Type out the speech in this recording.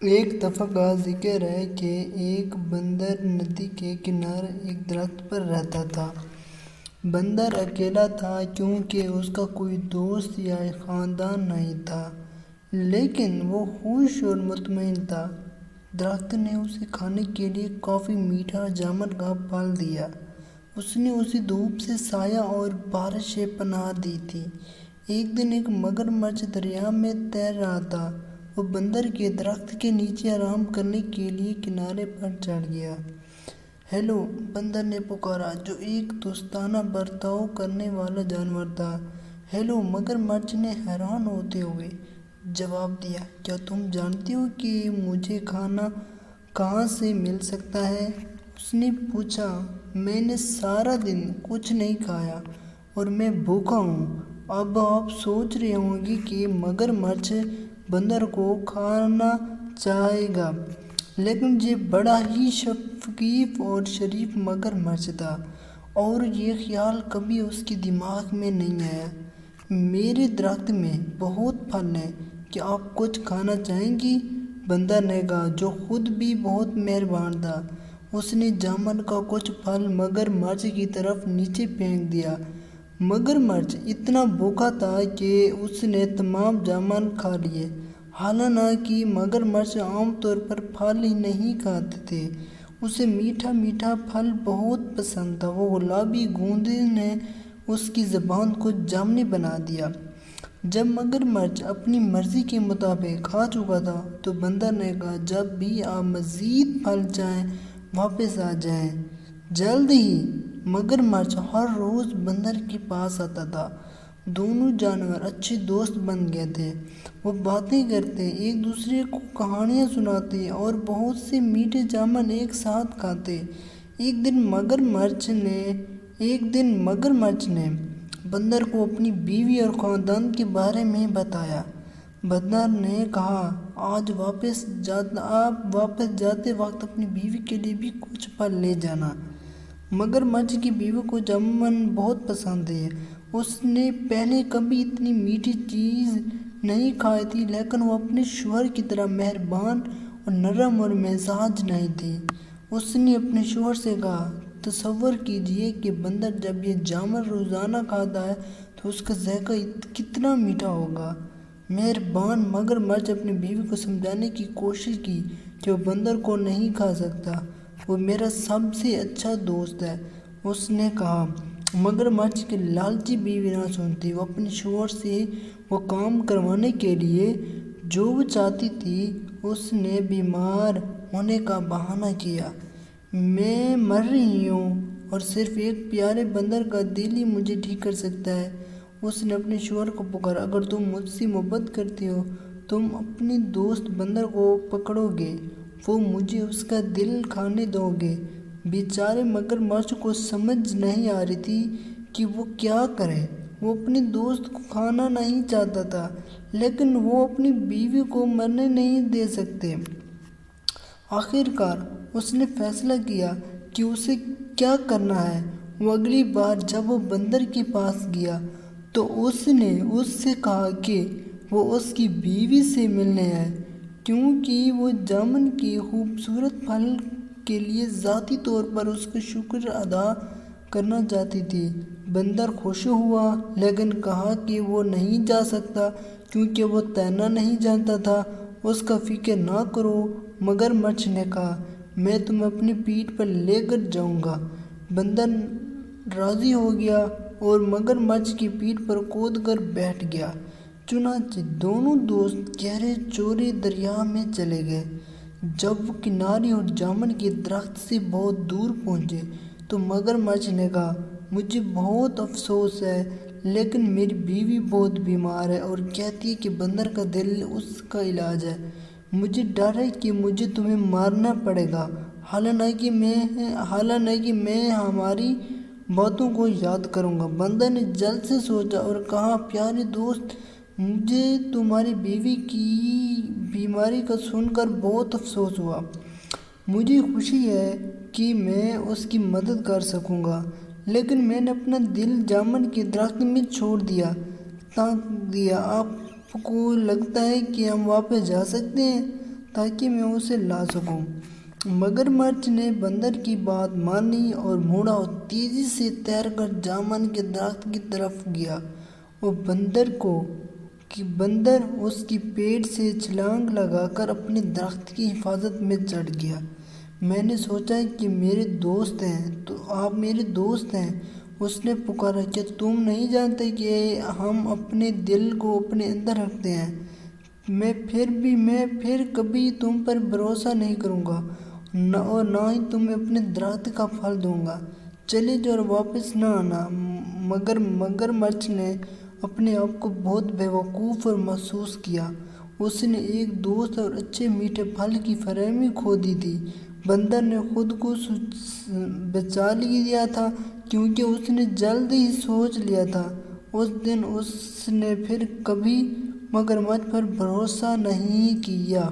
ایک دفعہ کا ذکر ہے کہ ایک بندر ندی کے کنارے ایک درخت پر رہتا تھا۔ بندر اکیلا تھا کیونکہ اس کا کوئی دوست یا خاندان نہیں تھا، لیکن وہ خوش اور مطمئن تھا۔ درخت نے اسے کھانے کے لیے کافی میٹھا جامن کا پھل دیا۔ اس نے اسے دھوپ سے سایہ اور بارش سے پناہ دی تھی۔ ایک دن ایک مگرمچھ دریا میں تیر رہا تھا۔ وہ بندر کے درخت کے نیچے آرام کرنے کے لیے کنارے پر چڑھ گیا۔ ہیلو، بندر نے پکارا، جو ایک دوستانہ برتاؤ کرنے والا جانور تھا۔ ہیلو، مگرمچھ نے حیران ہوتے ہوئے جواب دیا، کیا تم جانتے ہو کہ مجھے کھانا کہاں سے مل سکتا ہے؟ اس نے پوچھا، میں نے سارا دن کچھ نہیں کھایا اور میں بھوکا ہوں۔ اب آپ سوچ رہے ہوں گے کہ مگرمچھ بندر کو کھانا چاہے گا، لیکن یہ بڑا ہی شفیق اور شریف مگرمچھ تھا، اور یہ خیال کبھی اس کے دماغ میں نہیں آیا۔ میرے درخت میں بہت پھل ہیں، کیا آپ کچھ کھانا چاہیں گی؟ بندر نے کہا، جو خود بھی بہت مہربان تھا۔ اس نے جامن کا کچھ پھل مگرمچھ کی طرف نیچے پھینک دیا۔ مگرمچھ اتنا بھوکا تھا کہ اس نے تمام جامن کھا لیے۔ حالانکہ مگرمچھ عام طور پر پھل ہی نہیں کھاتے تھے، اسے میٹھا میٹھا پھل بہت پسند تھا۔ وہ گلابی گوندے نے اس کی زبان کو جامنی بنا دیا۔ جب مگرمچھ اپنی مرضی کے مطابق کھا چکا تھا تو بندر نے کہا، جب بھی آپ مزید پھل چاہیں واپس آ جائیں۔ جلد ہی مگرمچھ ہر روز بندر کے پاس آتا تھا۔ دونوں جانور اچھے دوست بن گئے تھے۔ وہ باتیں کرتے، ایک دوسرے کو کہانیاں سناتے اور بہت سے میٹھے جامن ایک ساتھ کھاتے۔ ایک دن مگرمچھ نے بندر کو اپنی بیوی اور خاندان کے بارے میں بتایا۔ بندر نے کہا، آپ واپس جاتے وقت اپنی بیوی کے لیے بھی کچھ پھل لے جانا۔ مگرمچھ کی بیوی کو جامن بہت پسند تھے۔ اس نے پہلے کبھی اتنی میٹھی چیز نہیں کھائی تھی، لیکن وہ اپنے شوہر کی طرح مہربان اور نرم اور مزاج نہیں تھی۔ اس نے اپنے شوہر سے کہا، تصور کیجیے کہ بندر جب یہ جامن روزانہ کھاتا ہے تو اس کا ذائقہ کتنا میٹھا ہوگا۔ مہربان مگرمچھ اپنی بیوی کو سمجھانے کی کوشش کی کہ وہ بندر کو نہیں کھا سکتا، وہ میرا سب سے اچھا دوست ہے۔ اس نے کہا، مگرمچھ کی لالچی بیوی نہ سنتی۔ وہ اپنے شوہر سے وہ کام کروانے کے لیے جو وہ چاہتی تھی۔ اس نے بیمار ہونے کا بہانہ کیا، میں مر رہی ہوں اور صرف ایک پیارے بندر کا دل ہی مجھے ٹھیک کر سکتا ہے۔ اس نے اپنے شوہر کو پکارا، اگر تم مجھ سے محبت کرتے ہو تم اپنے دوست بندر کو پکڑو گے، وہ مجھے اس کا دل کھانے دو گے۔ بیچارے مگرمچھ کو سمجھ نہیں آ رہی تھی کہ وہ کیا کرے۔ وہ اپنے دوست کو کھانا نہیں چاہتا تھا، لیکن وہ اپنی بیوی کو مرنے نہیں دے سکتے۔ آخر کار اس نے فیصلہ کیا کہ اسے کیا کرنا ہے۔ وہ اگلی بار جب وہ بندر کے پاس گیا تو اس نے اس سے کہا کہ وہ اس کی بیوی سے ملنے آئے، کیونکہ وہ جامن کے خوبصورت پھل کے لیے ذاتی طور پر اس کا شکر ادا کرنا چاہتی تھی۔ بندر خوش ہوا، لیکن کہا کہ وہ نہیں جا سکتا کیونکہ وہ تیرنا نہیں جانتا تھا۔ اس کا فکر نہ کرو، مگرمچھ نے کہا، میں تمہیں اپنی پیٹھ پر لے کر جاؤں گا۔ بندر راضی ہو گیا اور مگرمچھ کی پیٹھ پر کود کر بیٹھ گیا۔ چنانچہ دونوں دوست گہرے چوڑے دریا میں چلے گئے۔ جب وہ کنارے اور جامن کے درخت سے بہت دور پہنچے تو مگرمچھ نے کہا، مجھے بہت افسوس ہے، لیکن میری بیوی بہت بیمار ہے اور کہتی ہے کہ بندر کا دل اس کا علاج ہے۔ مجھے ڈر ہے کہ مجھے تمہیں مارنا پڑے گا، حالانکہ میں ہماری باتوں کو یاد کروں گا۔ بندر نے جلد سے سوچا اور کہا، پیارے دوست، مجھے تمہاری بیوی کی بیماری کا سن کر بہت افسوس ہوا۔ مجھے خوشی ہے کہ میں اس کی مدد کر سکوں گا، لیکن میں نے اپنا دل جامن کے درخت میں چھوڑ دیا۔ آپ کو لگتا ہے کہ ہم واپس جا سکتے ہیں؟ تاکہ میں اسے لا سکوں۔ مگرمچھ نے بندر کی بات مانی اور مڑا اور تیزی سے تیر کر جامن کے درخت کی طرف گیا۔ وہ بندر اس کی پیٹ سے چھلانگ لگا کر اپنے درخت کی حفاظت میں چڑھ گیا۔ میں نے سوچا کہ میرے دوست ہیں تو آپ میرے دوست ہیں، اس نے پکارا۔ کیا تم نہیں جانتے کہ ہم اپنے دل کو اپنے اندر رکھتے ہیں؟ میں پھر کبھی تم پر بھروسہ نہیں کروں گا اور نہ ہی تمہیں اپنے درخت کا پھل دوں گا۔ چلے جاؤ اور واپس نہ آنا۔ مگرمچھ نے اپنے آپ کو بہت بے وقوف اور محسوس کیا۔ اس نے ایک دوست اور اچھے میٹھے پھل کی فراہمی کھو دی تھی۔ بندر نے خود کو بچا لیا تھا کیونکہ اس نے جلد ہی سوچ لیا تھا۔ اس دن اس نے پھر کبھی مگرمچھ پر بھروسہ نہیں کیا۔